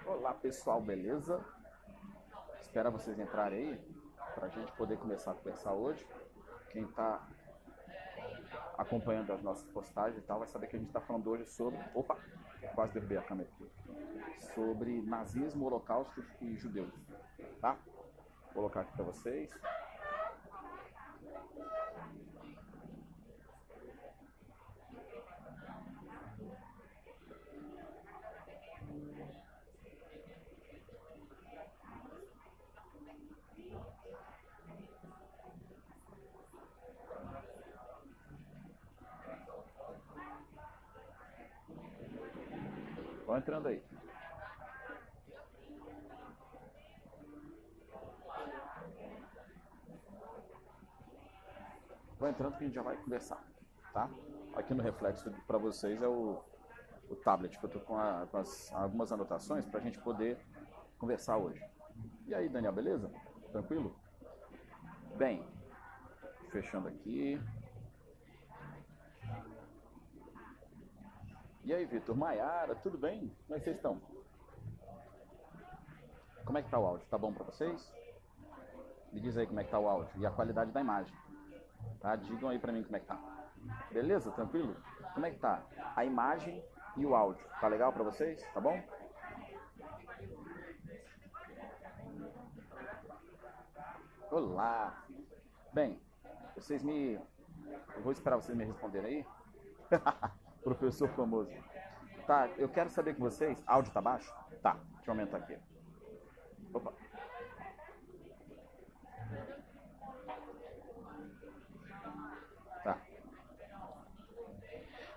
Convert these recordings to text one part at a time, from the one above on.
Olá pessoal, beleza? Espero vocês entrarem aí para a gente poder começar a conversar hoje. Quem está acompanhando as nossas postagens e tal vai saber que a gente está falando hoje sobre. Opa! Quase derrubei a câmera aqui. Sobre nazismo, holocausto e judeus. Tá? Vou colocar aqui para vocês. Vão entrando aí. Vão entrando que a gente já vai conversar, tá? Aqui no reflexo para vocês é o tablet que eu tô com algumas anotações para a gente poder conversar hoje. E aí, Daniel, beleza? Tranquilo? Bem, fechando aqui. E aí, Vitor, Maiara, tudo bem? Como é que vocês estão? Como é que tá o áudio? Tá bom para vocês? Me diz aí como é que tá o áudio e a qualidade da imagem. Tá? Digam aí para mim como é que tá. Beleza? Tranquilo? Como é que tá a imagem e o áudio? Tá legal para vocês? Tá bom? Olá! Bem, eu vou esperar vocês me responderem aí. Professor famoso. Tá, eu quero saber com vocês. Áudio tá baixo? Tá, deixa eu aumentar aqui. Opa. Tá.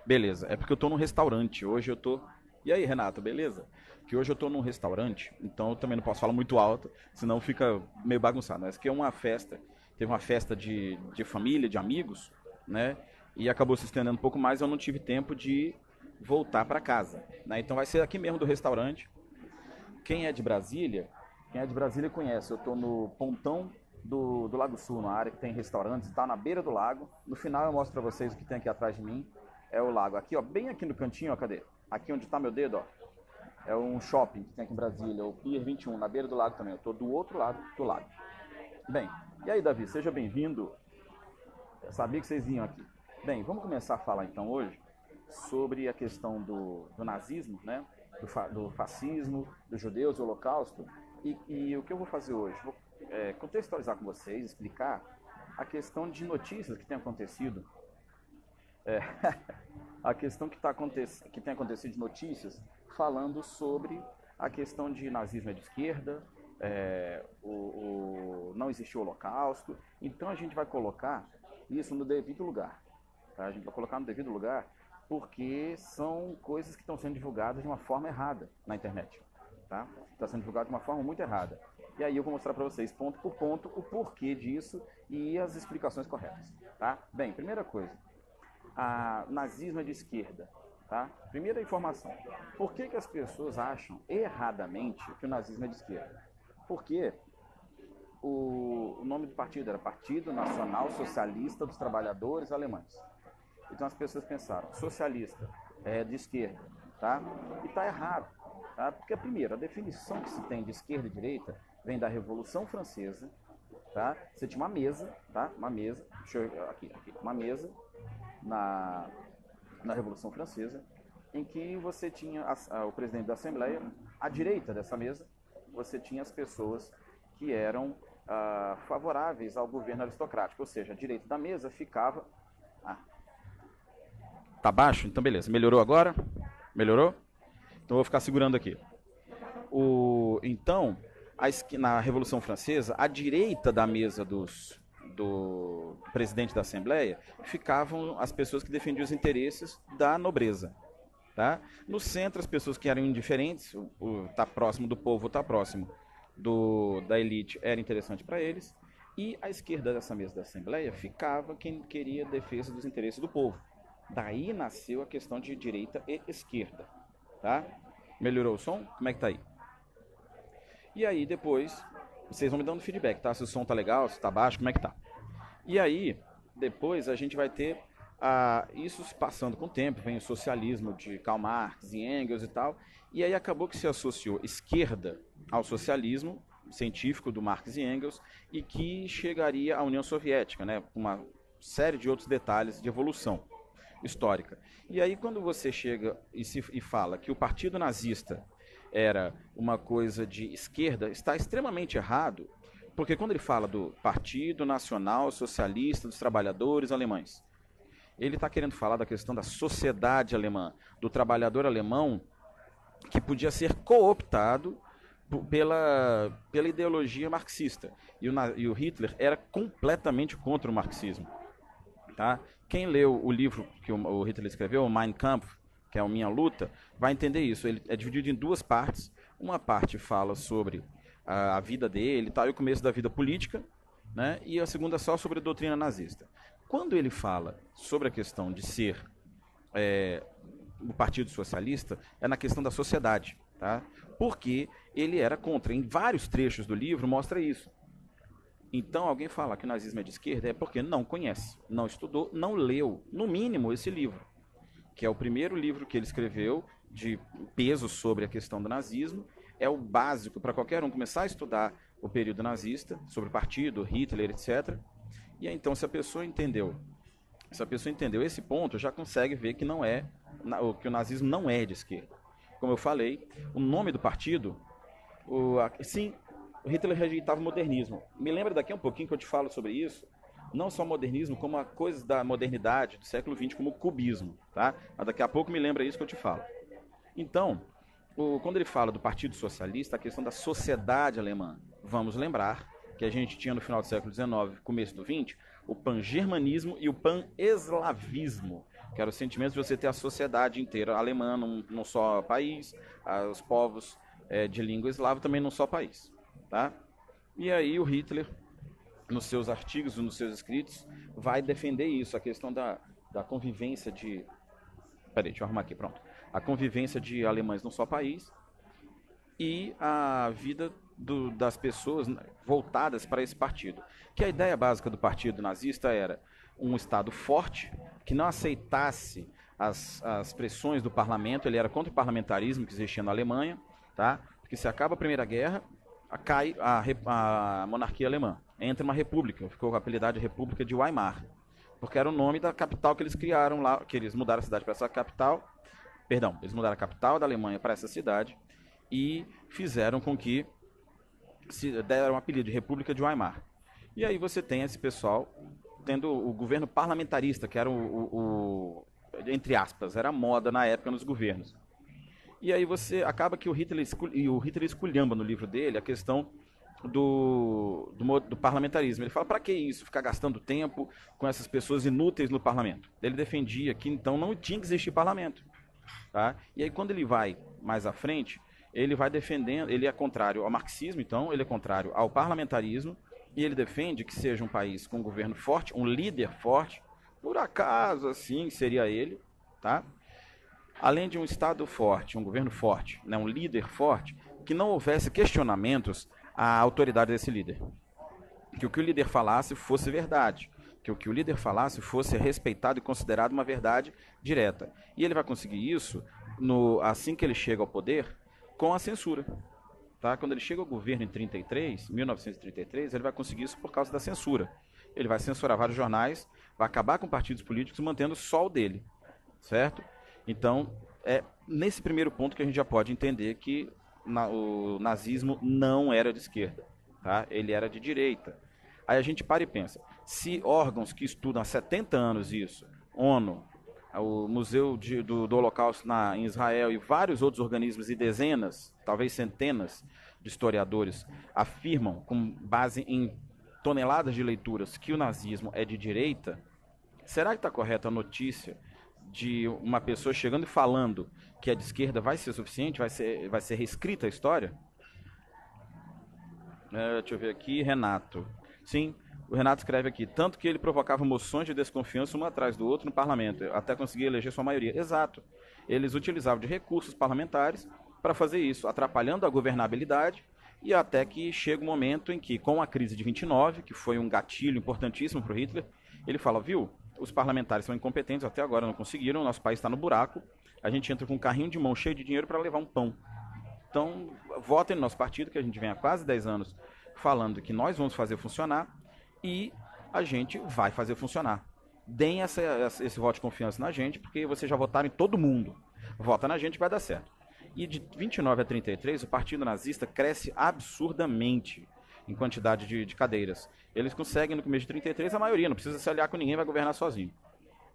Beleza, é porque eu tô num restaurante. Hoje eu tô. E aí, Renato, beleza? Que hoje eu tô num restaurante, então eu também não posso falar muito alto, senão fica meio bagunçado. Mas que é uma festa. Teve uma festa de família, de amigos, né? E acabou se estendendo um pouco mais, eu não tive tempo de voltar para casa, né? Então vai ser aqui mesmo do restaurante. Quem é de Brasília conhece. Eu estou no pontão do Lago Sul, na área que tem restaurantes, está na beira do lago. No final eu mostro para vocês o que tem aqui atrás de mim. É o lago. Aqui, ó, bem aqui no cantinho, ó, cadê? Aqui onde está meu dedo, ó. É um shopping que tem aqui em Brasília, o Pier 21, na beira do lago também. Eu estou do outro lado do lago. Bem, e aí, Davi, seja bem-vindo. Eu sabia que vocês vinham aqui. Bem, vamos começar a falar então hoje sobre a questão do nazismo, né? Do fascismo, dos judeus, do holocausto. E o que eu vou fazer hoje? Vou contextualizar com vocês, explicar a questão de notícias que tem acontecido, a questão que tem acontecido de notícias falando sobre a questão de nazismo é de esquerda, não existiu holocausto. Então a gente vai colocar isso no devido lugar. Tá? A gente vai colocar no devido lugar porque são coisas que estão sendo divulgadas de uma forma errada na internet. Tá? Está sendo divulgado de uma forma muito errada. E aí eu vou mostrar para vocês, ponto por ponto, o porquê disso e as explicações corretas. Tá? Bem, primeira coisa, a nazismo é de esquerda. Tá? Primeira informação, por que as pessoas acham erradamente que o nazismo é de esquerda? Porque o nome do partido era Partido Nacional Socialista dos Trabalhadores Alemães. Então as pessoas pensaram, socialista é de esquerda, tá? E está errado, tá? Porque primeiro, a definição que se tem de esquerda e direita vem da Revolução Francesa, tá? Você tinha uma mesa, tá? Uma mesa, deixa eu, aqui, uma mesa na Revolução Francesa, em que você tinha o presidente da Assembleia, à direita dessa mesa, você tinha as pessoas que eram favoráveis ao governo aristocrático, ou seja, a direita da mesa ficava... Tá baixo? Então beleza. Melhorou agora? Melhorou? Então eu vou ficar segurando aqui. Então, na Revolução Francesa, à direita da mesa do presidente da Assembleia ficavam as pessoas que defendiam os interesses da nobreza. Tá? No centro, as pessoas que eram indiferentes, tá próximo do povo, tá próximo da elite, era interessante para eles. E à esquerda dessa mesa da Assembleia ficava quem queria defesa dos interesses do povo. Daí nasceu a questão de direita e esquerda. Tá? Melhorou o som? Como é que tá aí? E aí depois, vocês vão me dando feedback, tá? Se o som tá legal, se tá baixo, como é que tá? E aí, depois a gente vai ter Isso se passando com o tempo, vem o socialismo de Karl Marx e Engels e tal, e aí acabou que se associou esquerda ao socialismo científico do Marx e Engels, e que chegaria à União Soviética, né, com uma série de outros detalhes de evolução histórica. E aí quando você chega e fala que o Partido Nazista era uma coisa de esquerda, está extremamente errado, porque quando ele fala do Partido Nacional Socialista dos Trabalhadores Alemães, ele está querendo falar da questão da sociedade alemã, do trabalhador alemão que podia ser cooptado pela ideologia marxista. E o Hitler era completamente contra o marxismo. Tá? Quem leu o livro que o Hitler escreveu, o Mein Kampf, que é a Minha Luta, vai entender isso. Ele é dividido em duas partes. Uma parte fala sobre a vida dele e o começo da vida política, né? E a segunda só sobre a doutrina nazista. Quando ele fala sobre a questão de ser o Partido Socialista, é na questão da sociedade, tá? Porque ele era contra. Em vários trechos do livro mostra isso. Então, alguém falar que o nazismo é de esquerda é porque não conhece, não estudou, não leu, no mínimo, esse livro, que é o primeiro livro que ele escreveu de peso sobre a questão do nazismo. É o básico para qualquer um começar a estudar o período nazista, sobre o partido, Hitler, etc. E aí, então, se a pessoa entendeu esse ponto, já consegue ver que que o nazismo não é de esquerda. Como eu falei, o nome do partido, sim, o Hitler rejeitava o modernismo. Me lembra daqui um pouquinho que eu te falo sobre isso. Não só o modernismo, como a coisa da modernidade do século XX, como o cubismo. Tá? Mas daqui a pouco me lembra isso que eu te falo. Então, quando ele fala do Partido Socialista, a questão da sociedade alemã, vamos lembrar que a gente tinha no final do século XIX, começo do XX, o pan-germanismo e o pan-eslavismo, que era o sentimento de você ter a sociedade inteira alemã num só país, os povos de língua eslava também num só país. Tá? E aí o Hitler, nos seus artigos, nos seus escritos, vai defender isso, a questão da convivência de... Peraí, deixa eu arrumar aqui, pronto. A convivência de alemães num só país e a vida das pessoas voltadas para esse partido. Que a ideia básica do partido nazista era um Estado forte, que não aceitasse as pressões do parlamento. Ele era contra o parlamentarismo que existia na Alemanha, tá? Porque se acaba a Primeira Guerra, cai a monarquia alemã, entra uma república, ficou com a apelidade de República de Weimar, porque era o nome da capital que eles criaram lá, que eles mudaram a cidade para essa capital, eles mudaram a capital da Alemanha para essa cidade e fizeram com que se deram um apelido de República de Weimar. E aí você tem esse pessoal tendo o governo parlamentarista, que era entre aspas, era moda na época nos governos. E aí você acaba que o Hitler esculhamba no livro dele a questão do parlamentarismo. Ele fala, para que isso? Ficar gastando tempo com essas pessoas inúteis no parlamento. Ele defendia que então não tinha que existir parlamento. Tá? E aí quando ele vai mais à frente, ele vai defendendo, ele é contrário ao marxismo, então ele é contrário ao parlamentarismo, e ele defende que seja um país com um governo forte, um líder forte, por acaso assim seria ele, tá? Além de um Estado forte, um governo forte, né, um líder forte, que não houvesse questionamentos à autoridade desse líder. Que o que o líder falasse fosse verdade. Que o que o líder falasse fosse respeitado e considerado uma verdade direta. E ele vai conseguir isso, assim que ele chega ao poder, com a censura. Tá? Quando ele chega ao governo em 1933, ele vai conseguir isso por causa da censura. Ele vai censurar vários jornais, vai acabar com partidos políticos, mantendo só o dele. Certo? Então, é nesse primeiro ponto que a gente já pode entender que o nazismo não era de esquerda, tá? Ele era de direita. Aí a gente para e pensa, se órgãos que estudam há 70 anos isso, ONU, o Museu do Holocausto em Israel e vários outros organismos e dezenas, talvez centenas de historiadores afirmam, com base em toneladas de leituras, que o nazismo é de direita, será que está correta a notícia de uma pessoa chegando e falando que é de esquerda vai ser suficiente? Vai ser reescrita a história? Deixa eu ver aqui, Renato. Sim, o Renato escreve aqui, tanto que ele provocava moções de desconfiança um atrás do outro no parlamento, até conseguir eleger sua maioria. Exato. Eles utilizavam de recursos parlamentares para fazer isso, atrapalhando a governabilidade, e até que chega um momento em que, com a crise de 29, que foi um gatilho importantíssimo para o Hitler, ele fala, viu, os parlamentares são incompetentes, até agora não conseguiram, o nosso país está no buraco, a gente entra com um carrinho de mão cheio de dinheiro para levar um pão. Então, votem no nosso partido, que a gente vem há quase 10 anos falando que nós vamos fazer funcionar e a gente vai fazer funcionar. Deem esse voto de confiança na gente, porque vocês já votaram em todo mundo. Vota na gente e vai dar certo. E de 29 a 33, o partido nazista cresce absurdamente em quantidade de cadeiras. Eles conseguem, no começo de 33, a maioria, não precisa se aliar com ninguém, vai governar sozinho.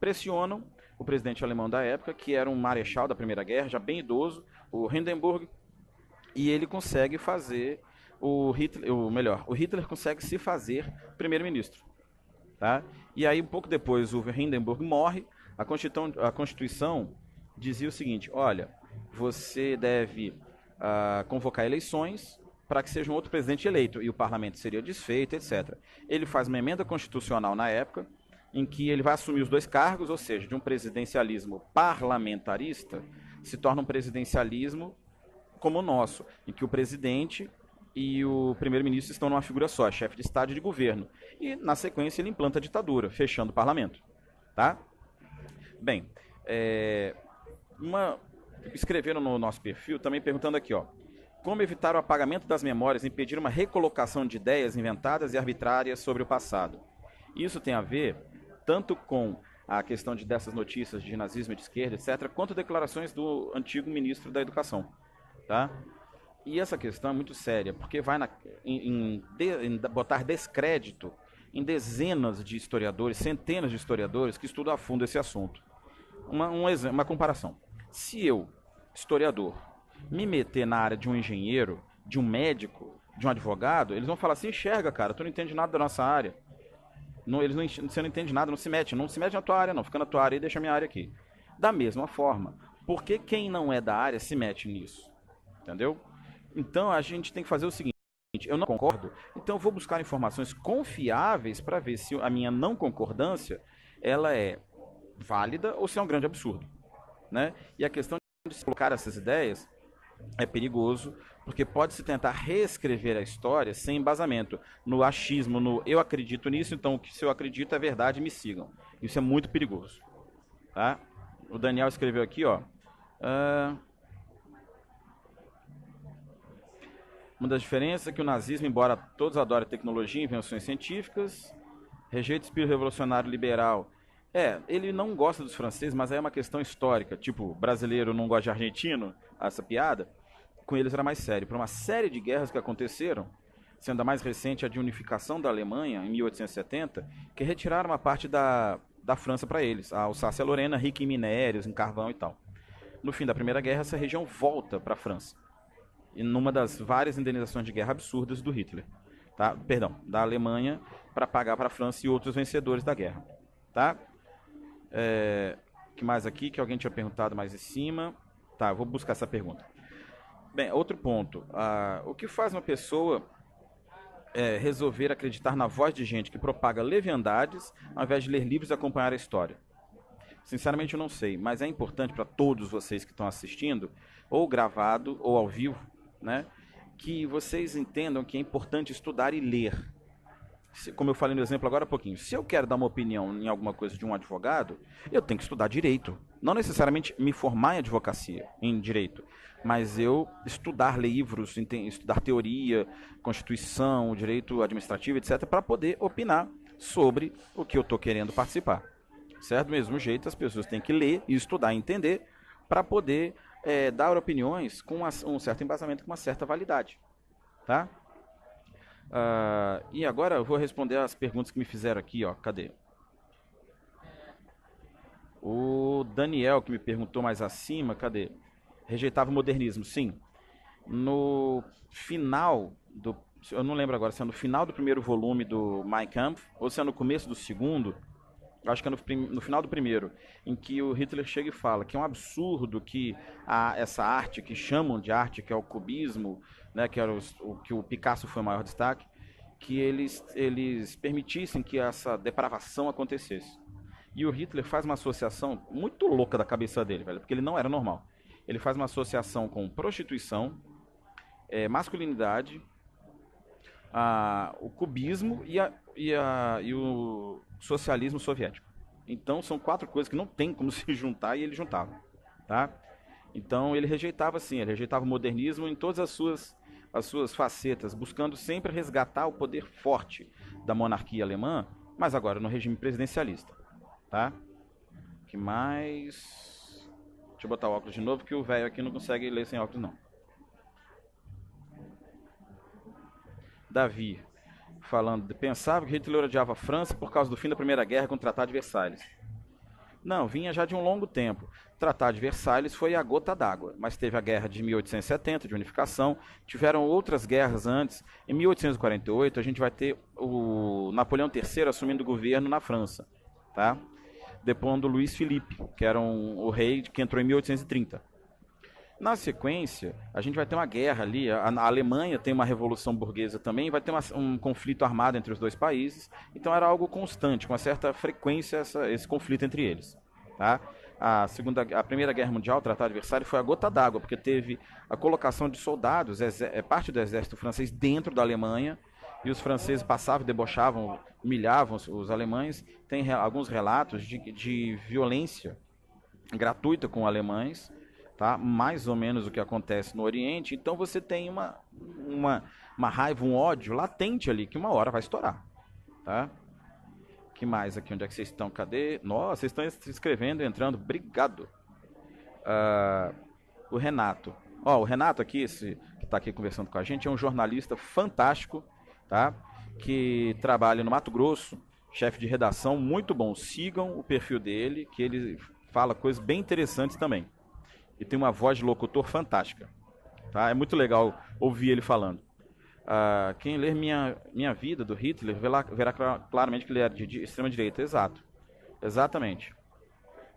Pressionam o presidente alemão da época, que era um marechal da Primeira Guerra, já bem idoso, o Hindenburg, e ele consegue fazer o Hitler consegue se fazer primeiro-ministro. Tá? E aí, um pouco depois, o Hindenburg morre, a Constituição dizia o seguinte, olha, você deve convocar eleições para que seja um outro presidente eleito, e o parlamento seria desfeito, etc. Ele faz uma emenda constitucional na época, em que ele vai assumir os dois cargos, ou seja, de um presidencialismo parlamentarista, se torna um presidencialismo como o nosso, em que o presidente e o primeiro-ministro estão numa figura só, chefe de Estado e de governo. E, na sequência, ele implanta a ditadura, fechando o parlamento. Tá? Bem, escreveram no nosso perfil, também perguntando aqui, ó, como evitar o apagamento das memórias e impedir uma recolocação de ideias inventadas e arbitrárias sobre o passado. Isso tem a ver tanto com a questão dessas notícias de nazismo de esquerda, etc., quanto declarações do antigo ministro da Educação. Tá? E essa questão é muito séria, porque vai em botar descrédito em dezenas de historiadores, centenas de historiadores que estudam a fundo esse assunto. Uma comparação. Se eu, historiador, me meter na área de um engenheiro, de um médico, de um advogado, eles vão falar assim, enxerga, cara, tu não entende nada da nossa área. Você não entende nada, não se mete na tua área não, fica na tua área e deixa a minha área aqui. Da mesma forma, por que quem não é da área se mete nisso? Entendeu? Então a gente tem que fazer o seguinte, eu não concordo, então eu vou buscar informações confiáveis para ver se a minha não concordância ela é válida ou se é um grande absurdo. Né? E a questão de se colocar essas ideias é perigoso, porque pode-se tentar reescrever a história sem embasamento, no achismo, no eu acredito nisso, então se eu acredito é verdade, me sigam. Isso é muito perigoso. Tá? O Daniel escreveu aqui, ó. Uma das diferenças é que o nazismo, embora todos adorem tecnologia e invenções científicas, rejeita o espírito revolucionário liberal. Ele não gosta dos franceses, mas aí é uma questão histórica. Tipo, brasileiro não gosta de argentino, essa piada. Com eles era mais sério. Por uma série de guerras que aconteceram, sendo a mais recente a de unificação da Alemanha, em 1870, que retiraram uma parte da França para eles. A Alsácia-Lorena, rica em minérios, em carvão e tal. No fim da Primeira Guerra, essa região volta para a França. E numa das várias indenizações de guerra absurdas do Hitler. Tá? Perdão, da Alemanha, para pagar para a França e outros vencedores da guerra. Tá? Que mais aqui, que alguém tinha perguntado mais em cima. Tá, eu vou buscar essa pergunta. Bem, outro ponto. O que faz uma pessoa resolver acreditar na voz de gente que propaga leviandades ao invés de ler livros e acompanhar a história? Sinceramente eu não sei, mas é importante para todos vocês que estão assistindo, ou gravado ou ao vivo, né, que vocês entendam que é importante estudar e ler. Como eu falei no exemplo agora há pouquinho, se eu quero dar uma opinião em alguma coisa de um advogado, eu tenho que estudar direito. Não necessariamente me formar em advocacia, em direito, mas eu estudar livros, estudar teoria, Constituição, direito administrativo, etc., para poder opinar sobre o que eu estou querendo participar. Certo? Do mesmo jeito, as pessoas têm que ler e estudar e entender para poder dar opiniões com um certo embasamento, com uma certa validade. Tá? E agora eu vou responder as perguntas que me fizeram aqui, ó. Cadê? O Daniel, que me perguntou mais acima, cadê? Rejeitava o modernismo, sim. No final do... Eu não lembro agora se é no final do primeiro volume do Mein Kampf, ou se é no começo do segundo, acho que é no final do primeiro, em que o Hitler chega e fala que é um absurdo que essa arte, que chamam de arte, que é o cubismo, né, que era que o Picasso foi o maior destaque, que eles permitissem que essa depravação acontecesse. E o Hitler faz uma associação muito louca da cabeça dele, velho, porque ele não era normal. Ele faz uma associação com prostituição, masculinidade, o cubismo e o socialismo soviético. Então são quatro coisas que não tem como se juntar e ele juntava, tá? Então ele rejeitava assim, ele rejeitava o modernismo em todas as suas facetas, buscando sempre resgatar o poder forte da monarquia alemã, mas agora no regime presidencialista, tá? Que mais? Deixa eu botar o óculos de novo, que o velho aqui não consegue ler sem óculos não. Davi, falando, pensava que Hitler odiava a França por causa do fim da Primeira Guerra com o Tratado de Versalhes. Não, vinha já de um longo tempo. O Tratado de Versalhes foi a gota d'água, mas teve a Guerra de 1870, de unificação, tiveram outras guerras antes. Em 1848, a gente vai ter o Napoleão III assumindo o governo na França, tá? Depondo Luiz Felipe, que era o rei que entrou em 1830. Na sequência, a gente vai ter uma guerra ali. A Alemanha tem uma revolução burguesa também, vai ter um conflito armado entre os dois países. Então era algo constante, com uma certa frequência esse conflito entre eles. Tá? A Primeira Guerra Mundial, o Tratado de Versalhes, foi a gota d'água, porque teve a colocação de soldados, parte do exército francês dentro da Alemanha, e os franceses passavam, debochavam, humilhavam os alemães. Tem alguns relatos de violência gratuita com alemães, tá? Mais ou menos o que acontece no Oriente. Então você tem uma raiva, um ódio latente ali, que uma hora vai estourar, tá? Que mais aqui? Onde é que vocês estão? Cadê? Nossa, vocês estão se inscrevendo, entrando. Obrigado. O Renato. Ó, o Renato aqui, que está aqui conversando com a gente, é um jornalista fantástico, tá? Que trabalha no Mato Grosso, chefe de redação, muito bom. Sigam o perfil dele, que ele fala coisas bem interessantes também. E tem uma voz de locutor fantástica, tá? É muito legal ouvir ele falando. Quem ler minha vida do Hitler verá claramente que ele era de extrema direita. Exato, exatamente.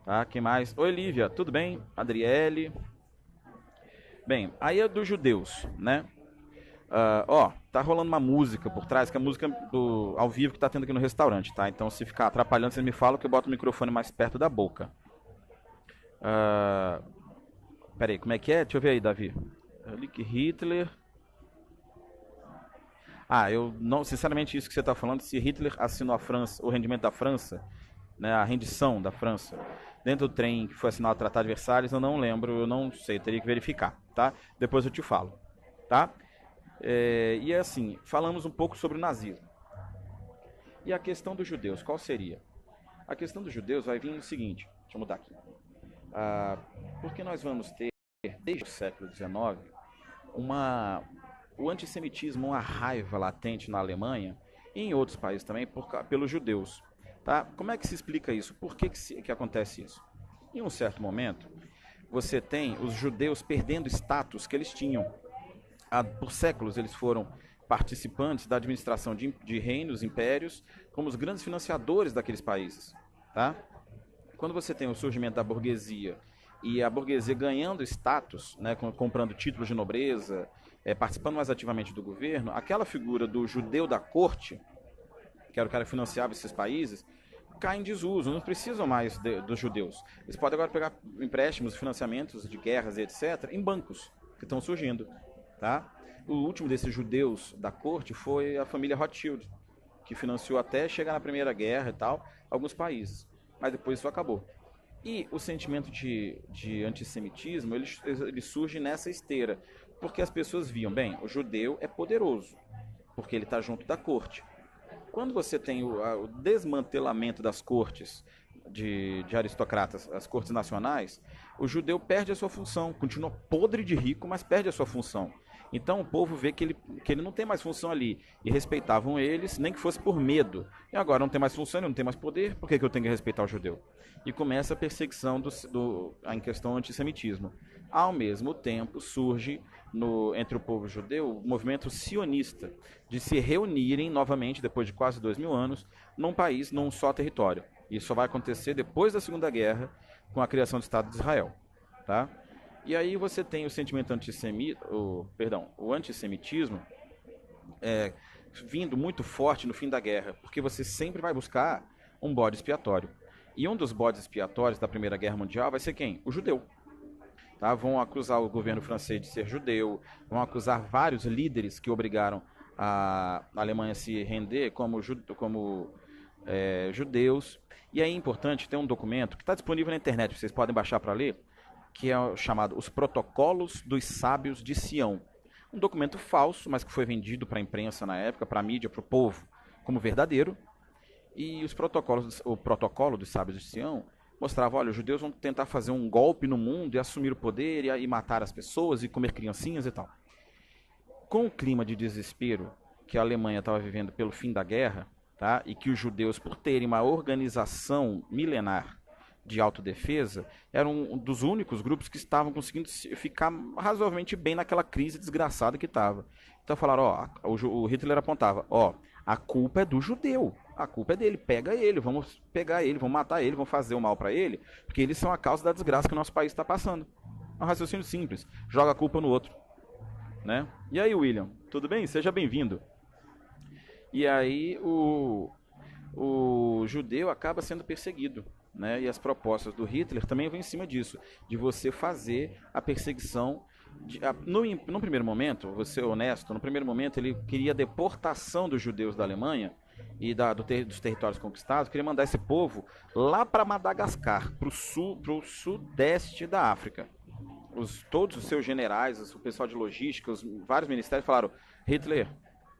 Tá? Quem mais? Oi, Lívia, tudo bem? Adriele. Bem, aí é dos judeus, né? Tá rolando uma música por trás, que é a música ao vivo que tá tendo aqui no restaurante, tá? Então se ficar atrapalhando, vocês me falam que eu boto o microfone mais perto da boca. Peraí, como é que é? Deixa eu ver aí, Davi. Hitler. Eu não, sinceramente, isso que você está falando, se Hitler assinou a França, o rendimento da França, né, a rendição da França, dentro do trem que foi assinado o Tratado de Versalhes, eu não lembro, eu não sei, teria que verificar, tá? Depois eu te falo, tá? E assim, falamos um pouco sobre o nazismo. E a questão dos judeus, qual seria? A questão dos judeus vai vir o seguinte, deixa eu mudar aqui. Porque nós vamos ter, desde o século XIX, o antissemitismo, uma raiva latente na Alemanha e em outros países também pelos judeus. Tá? Como é que se explica isso? Por que acontece isso? Em um certo momento, você tem os judeus perdendo status que eles tinham. Por séculos eles foram participantes da administração de reinos, impérios, como os grandes financiadores daqueles países. Tá? Quando você tem o surgimento da burguesia e a burguesia ganhando status, né, comprando títulos de nobreza, participando mais ativamente do governo, aquela figura do judeu da corte, que era o cara que financiava esses países, cai em desuso, não precisam mais dos judeus. Eles podem agora pegar empréstimos, financiamentos de guerras e etc. em bancos que estão surgindo. Tá? O último desses judeus da corte foi a família Rothschild, que financiou até chegar na Primeira Guerra e tal, alguns países. Mas depois isso acabou. E o sentimento de antissemitismo, ele surge nessa esteira. Porque as pessoas viam, bem, o judeu é poderoso, porque ele está junto da corte. Quando você tem o desmantelamento das cortes de aristocratas, as cortes nacionais, o judeu perde a sua função, continua podre de rico, mas perde a sua função. Então o povo vê que ele não tem mais função ali, e respeitavam eles, nem que fosse por medo. E agora não tem mais função, ele não tem mais poder, por que eu tenho que respeitar o judeu? E começa a perseguição em questão do antissemitismo. Ao mesmo tempo, surge entre o povo judeu o movimento sionista, de se reunirem novamente, depois de quase 2000 anos, num país, num só território. Isso só vai acontecer depois da Segunda Guerra, com a criação do Estado de Israel. Tá? E aí você tem o sentimento o antissemitismo vindo muito forte no fim da guerra, porque você sempre vai buscar um bode expiatório. E um dos bodes expiatórios da Primeira Guerra Mundial vai ser quem? O judeu. Tá? Vão acusar o governo francês de ser judeu, vão acusar vários líderes que obrigaram a Alemanha a se render, como judeus. E aí é importante, tem um documento que está disponível na internet, vocês podem baixar para ler, que é o chamado Os Protocolos dos Sábios de Sião. Um documento falso, mas que foi vendido para a imprensa na época, para a mídia, para o povo, como verdadeiro. E o protocolo dos Sábios de Sião mostrava, olha, os judeus vão tentar fazer um golpe no mundo e assumir o poder e matar as pessoas e comer criancinhas e tal. Com o clima de desespero que a Alemanha estava vivendo pelo fim da guerra, tá? E que os judeus, por terem uma organização milenar de autodefesa, eram um dos únicos grupos que estavam conseguindo ficar razoavelmente bem naquela crise desgraçada que estava. Então falaram, o Hitler apontava, a culpa é do judeu, a culpa é dele, pega ele, vamos pegar ele, vamos matar ele, vamos fazer o mal para ele, porque eles são a causa da desgraça que o nosso país está passando. É um raciocínio simples, joga a culpa no outro. Né? E aí, William, tudo bem? Seja bem-vindo. E aí o judeu acaba sendo perseguido, né? E as propostas do Hitler também vão em cima disso, de você fazer a perseguição. No primeiro momento, vou ser honesto, no primeiro momento ele queria a deportação dos judeus da Alemanha e dos territórios conquistados, queria mandar esse povo lá para Madagascar, para o sudeste da África. Todos os seus generais, o pessoal de logística, vários ministérios falaram, Hitler,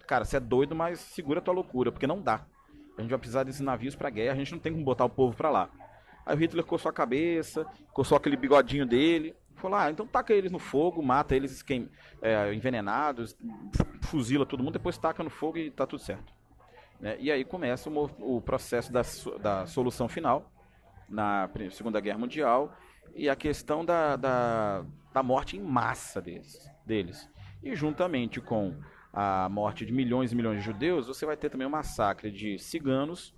cara, você é doido, mas segura a tua loucura, porque não dá. A gente vai precisar desses navios pra guerra, a gente não tem como botar o povo pra lá. Aí o Hitler coçou a cabeça, coçou aquele bigodinho dele, falou, então taca eles no fogo, mata eles envenenados, fuzila todo mundo, depois taca no fogo e tá tudo certo. E aí começa o processo da solução final, na Segunda Guerra Mundial, e a questão da morte em massa deles. E juntamente com a morte de milhões e milhões de judeus, você vai ter também um massacre de ciganos,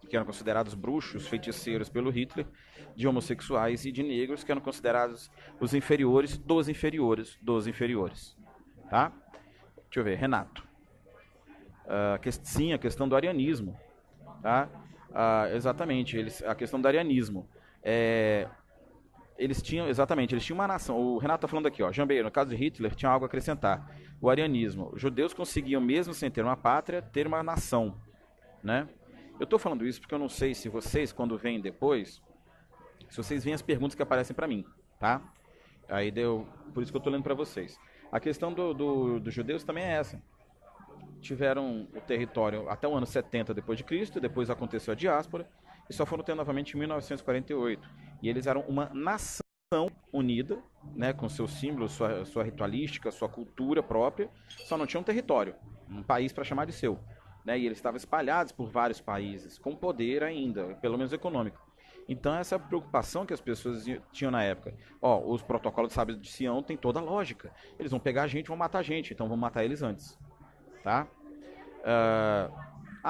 que eram considerados bruxos, feiticeiros pelo Hitler, de homossexuais e de negros, que eram considerados os inferiores dos inferiores dos inferiores. Tá? Deixa eu ver, Renato. Sim, a questão do arianismo. Tá? Exatamente, a questão do arianismo. Eles tinham uma nação. O Renato está falando aqui, Jambeiro, no caso de Hitler, tinha algo a acrescentar. O arianismo. Os judeus conseguiam, mesmo sem ter uma pátria, ter uma nação. Né? Eu estou falando isso porque eu não sei se vocês, quando vêm depois, se vocês veem as perguntas que aparecem para mim. Tá? Aí por isso que eu estou lendo para vocês. A questão dos judeus também é essa. Tiveram o território até o ano 70 depois de Cristo, depois aconteceu a diáspora, e só foram ter novamente em 1948. E eles eram uma nação unida, né, com seus símbolos, sua ritualística, sua cultura própria, só não tinha um território, um país para chamar de seu. Né, e eles estavam espalhados por vários países, com poder ainda, pelo menos econômico. Então essa preocupação que as pessoas tinham na época, os protocolos de Sábios de Sião tem toda a lógica. Eles vão pegar a gente, vão matar a gente, então vamos matar eles antes. Tá?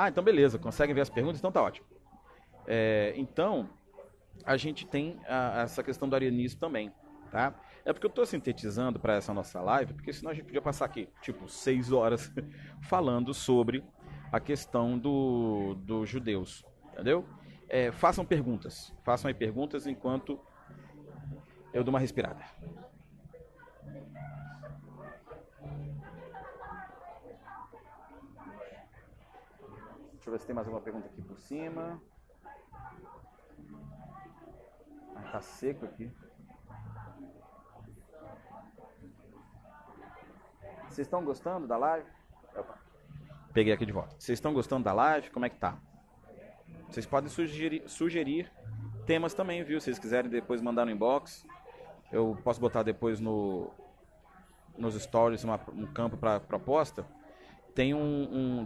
Então beleza, conseguem ver as perguntas? Então tá ótimo. Então, a gente tem essa questão do arianismo também, tá? É porque eu estou sintetizando para essa nossa live, porque senão a gente podia passar aqui, 6 horas, falando sobre a questão dos judeus, entendeu? Façam aí perguntas enquanto eu dou uma respirada. Deixa eu ver se tem mais alguma pergunta aqui por cima. Tá seco aqui. Vocês estão gostando da live? Opa. Peguei aqui de volta. Vocês estão gostando da live? Como é que tá? Vocês podem sugerir temas também, viu? Se vocês quiserem depois mandar no inbox. Eu posso botar depois nos stories um campo para proposta.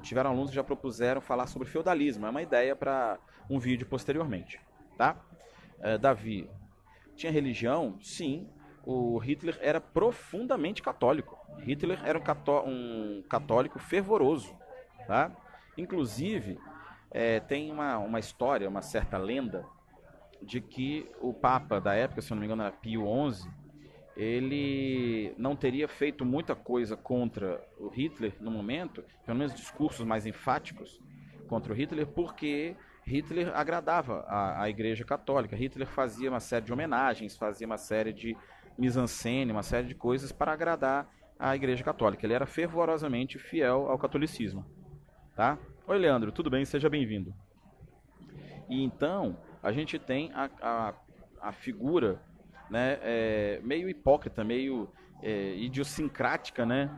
Tiveram alunos que já propuseram falar sobre feudalismo. É uma ideia para um vídeo posteriormente. Tá? Davi, tinha religião? Sim. O Hitler era profundamente católico. Hitler era um católico fervoroso. Tá? Inclusive, tem uma história, uma certa lenda, de que o Papa da época, se eu não me engano era Pio XI, ele não teria feito muita coisa contra o Hitler no momento, pelo menos discursos mais enfáticos contra o Hitler, porque Hitler agradava a Igreja Católica. Hitler fazia uma série de homenagens, fazia uma série de mise-en-scène, uma série de coisas para agradar a Igreja Católica. Ele era fervorosamente fiel ao catolicismo. Tá? Oi, Leandro, tudo bem? Seja bem-vindo. E então a gente tem a figura, né, meio hipócrita, meio idiosincrática, né,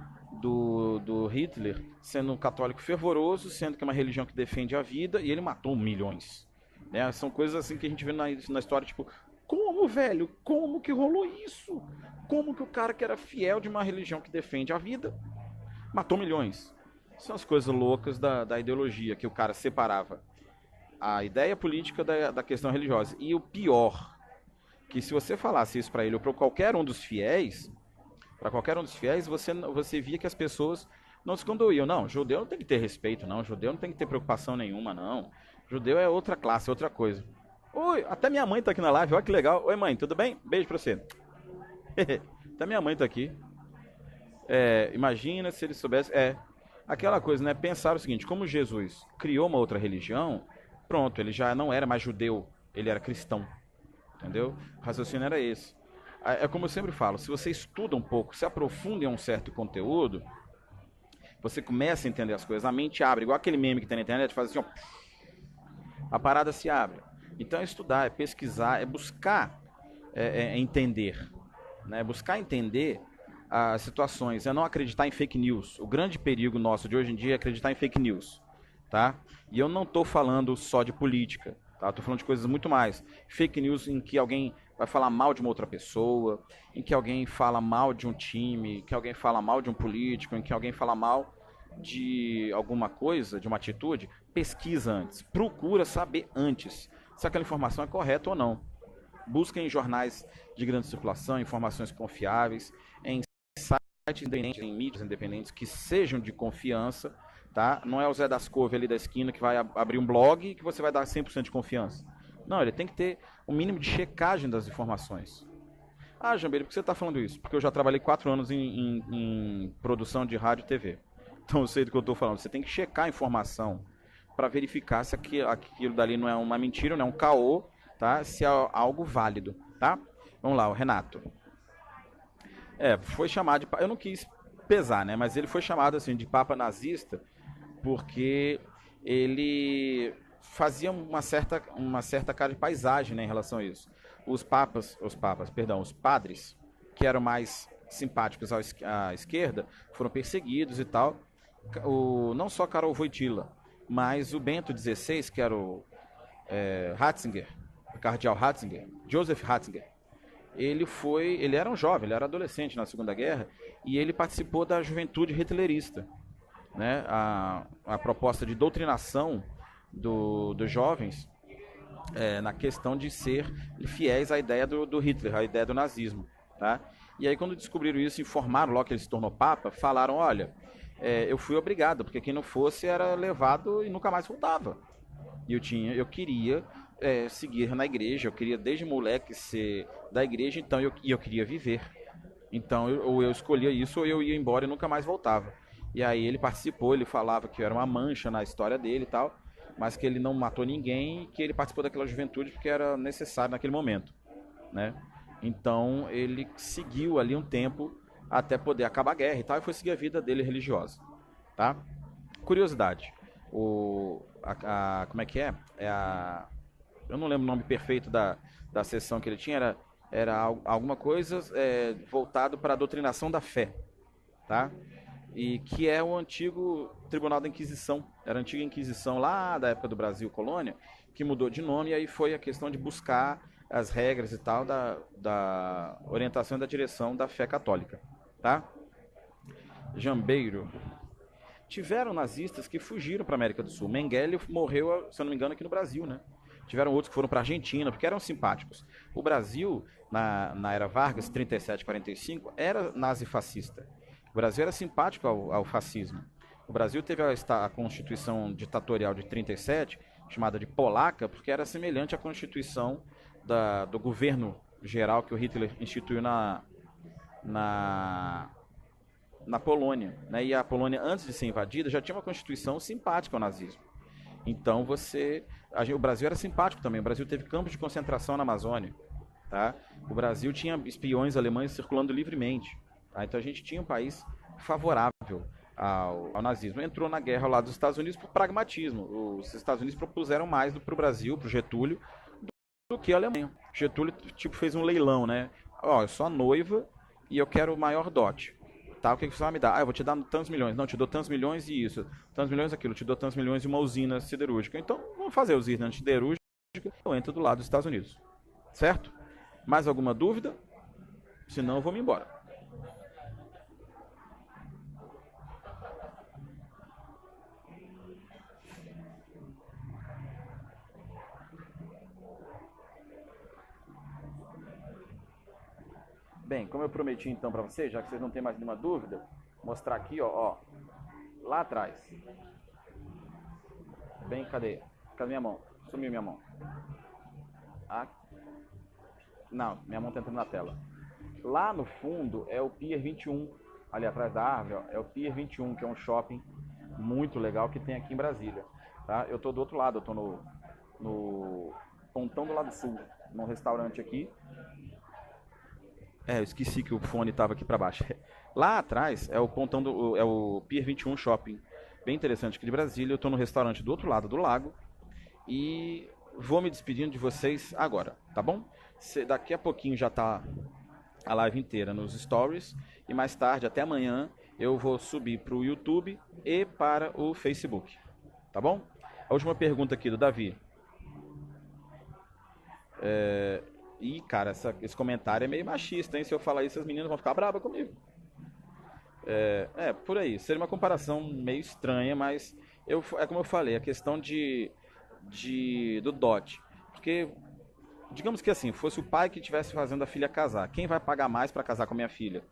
do Hitler, sendo um católico fervoroso, sendo que é uma religião que defende a vida, e ele matou milhões. Né? São coisas assim que a gente vê na história, tipo, como, velho? Como que rolou isso? Como que o cara que era fiel de uma religião que defende a vida matou milhões? São as coisas loucas da ideologia, que o cara separava a ideia política da questão religiosa. E o pior, que se você falasse isso para ele ou para qualquer um dos fiéis, você via que as pessoas não se condoíam. Não, judeu não tem que ter respeito, não. Judeu não tem que ter preocupação nenhuma, não. Judeu é outra classe, outra coisa. Oi, até minha mãe tá aqui na live, olha que legal. Oi, mãe, tudo bem? Beijo pra você. Até minha mãe tá aqui. Imagina se ele soubesse. Aquela coisa, né? Pensar o seguinte: como Jesus criou uma outra religião, pronto, ele já não era mais judeu, ele era cristão. Entendeu? O raciocínio era esse. É como eu sempre falo: se você estuda um pouco, se aprofunda em um certo conteúdo, você começa a entender as coisas, a mente abre, igual aquele meme que tem na internet, faz assim, ó, a parada se abre. Então é estudar, é pesquisar, é buscar entender. Né? Buscar entender as situações, é não acreditar em fake news. O grande perigo nosso de hoje em dia é acreditar em fake news. Tá? E eu não estou falando só de política, tá? Estou falando de coisas muito mais. Fake news em que alguém vai falar mal de uma outra pessoa, em que alguém fala mal de um time, que alguém fala mal de um político, em que alguém fala mal de alguma coisa, de uma atitude. Pesquisa antes, procura saber antes se aquela informação é correta ou não. Busca em jornais de grande circulação, informações confiáveis, em sites independentes, em mídias independentes que sejam de confiança, tá? Não é o Zé das Couve ali da esquina que vai abrir um blog e que você vai dar 100% de confiança. Não, ele tem que ter um mínimo de checagem das informações. Ah, Jambeiro, por que você está falando isso? Porque eu já trabalhei 4 anos em produção de rádio e TV. Então eu sei do que eu estou falando. Você tem que checar a informação para verificar se aquilo dali não é uma mentira, não é um caô, tá? Se é algo válido, tá? Vamos lá, o Renato. Foi chamado de... Eu não quis pesar, né? Mas ele foi chamado assim de papa nazista porque ele fazia uma certa cara de paisagem, né, em relação a isso. Os padres, que eram mais simpáticos à esquerda, foram perseguidos e tal. Não só Karol Wojtyla, mas o Bento XVI, que era o Ratzinger, o cardeal Ratzinger, Joseph Ratzinger, ele era um jovem, ele era adolescente na Segunda Guerra, e ele participou da juventude hitlerista. Né? A proposta de doutrinação dos jovens na questão de ser fiéis à ideia do Hitler, à ideia do nazismo. Tá? E aí quando descobriram isso, informaram logo que ele se tornou papa, falaram, olha, eu fui obrigado, porque quem não fosse era levado e nunca mais voltava. E eu queria seguir na igreja, eu queria desde moleque ser da igreja, então eu queria viver. Então ou eu escolhia isso ou eu ia embora e nunca mais voltava. E aí ele participou, ele falava que era uma mancha na história dele e tal, mas que ele não matou ninguém e que ele participou daquela juventude porque era necessário naquele momento, né? Então ele seguiu ali um tempo até poder acabar a guerra e tal, e foi seguir a vida dele religiosa, tá? Curiosidade, como é que é? Eu não lembro o nome perfeito da sessão que ele tinha, era alguma coisa voltado para a doutrinação da fé, tá? E que é o antigo Tribunal da Inquisição. Era a antiga Inquisição lá da época do Brasil colônia, que mudou de nome, e aí foi a questão de buscar as regras e tal da orientação e da direção da fé católica, tá? Jambeiro. Tiveram nazistas que fugiram para a América do Sul. Mengele morreu, se eu não me engano, aqui no Brasil, né? Tiveram outros que foram para a Argentina, porque eram simpáticos. O Brasil, na era Vargas, 37, 45, era nazifascista. O Brasil era simpático ao fascismo. O Brasil teve a Constituição ditatorial de 37, chamada de polaca, porque era semelhante à Constituição do governo geral que o Hitler instituiu na Polônia. Né? E a Polônia, antes de ser invadida, já tinha uma Constituição simpática ao nazismo. Então o Brasil era simpático também. O Brasil teve campos de concentração na Amazônia. Tá? O Brasil tinha espiões alemães circulando livremente. Tá? Então a gente tinha um país favorável ao nazismo. Entrou na guerra lá dos Estados Unidos por pragmatismo. Os Estados Unidos propuseram mais para o Brasil, para o Getúlio, do que a Alemanha. Getúlio tipo, fez um leilão, né? Ó, eu sou a noiva e eu quero o maior dote. Tá, o que você vai me dar? Ah, eu vou te dar tantos milhões. Não, te dou tantos milhões e isso. Tantos milhões aquilo. Te dou tantos milhões e uma usina siderúrgica. Então, vamos fazer usina siderúrgica. Eu entro do lado dos Estados Unidos. Certo? Mais alguma dúvida? Senão eu vou me embora. Bem, como eu prometi então para vocês, já que vocês não têm mais nenhuma dúvida, mostrar aqui, ó, lá atrás. Bem, cadê? Cadê minha mão? Sumiu minha mão. Ah, não, minha mão tá entrando na tela. Lá no fundo é o Pier 21, ali atrás da árvore, ó, é o Pier 21, que é um shopping muito legal que tem aqui em Brasília. Tá? Eu tô do outro lado, eu tô no Pontão do Lado Sul, num restaurante aqui. Eu esqueci que o fone estava aqui para baixo. Lá atrás é o Pier 21 Shopping, bem interessante aqui de Brasília. Eu estou no restaurante do outro lado do lago e vou me despedindo de vocês agora, tá bom? Daqui a pouquinho já está a live inteira nos stories e mais tarde, até amanhã, eu vou subir para o YouTube e para o Facebook, tá bom? A última pergunta aqui do Davi. Ih, cara, esse comentário é meio machista, hein? Se eu falar isso, as meninas vão ficar bravas comigo. Por aí. Seria uma comparação meio estranha, mas é como eu falei, a questão do dote. Porque, digamos que assim, fosse o pai que estivesse fazendo a filha casar. Quem vai pagar mais para casar com a minha filha?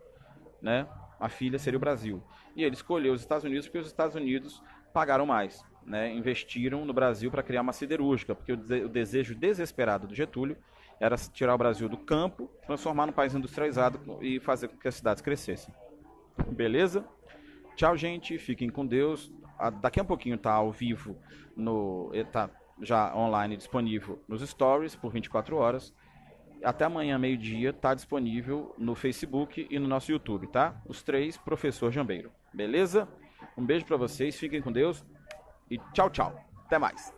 Né? A filha seria o Brasil. E ele escolheu os Estados Unidos porque os Estados Unidos pagaram mais. Né? Investiram no Brasil para criar uma siderúrgica, porque o desejo desesperado do Getúlio era tirar o Brasil do campo, transformar num país industrializado e fazer com que as cidades crescessem. Beleza? Tchau, gente. Fiquem com Deus. Daqui a pouquinho tá ao vivo, tá já online disponível nos stories por 24 horas. Até amanhã, meio-dia, tá disponível no Facebook e no nosso YouTube, tá? Os três, Professor Jambeiro. Beleza? Um beijo para vocês. Fiquem com Deus. E tchau, tchau. Até mais.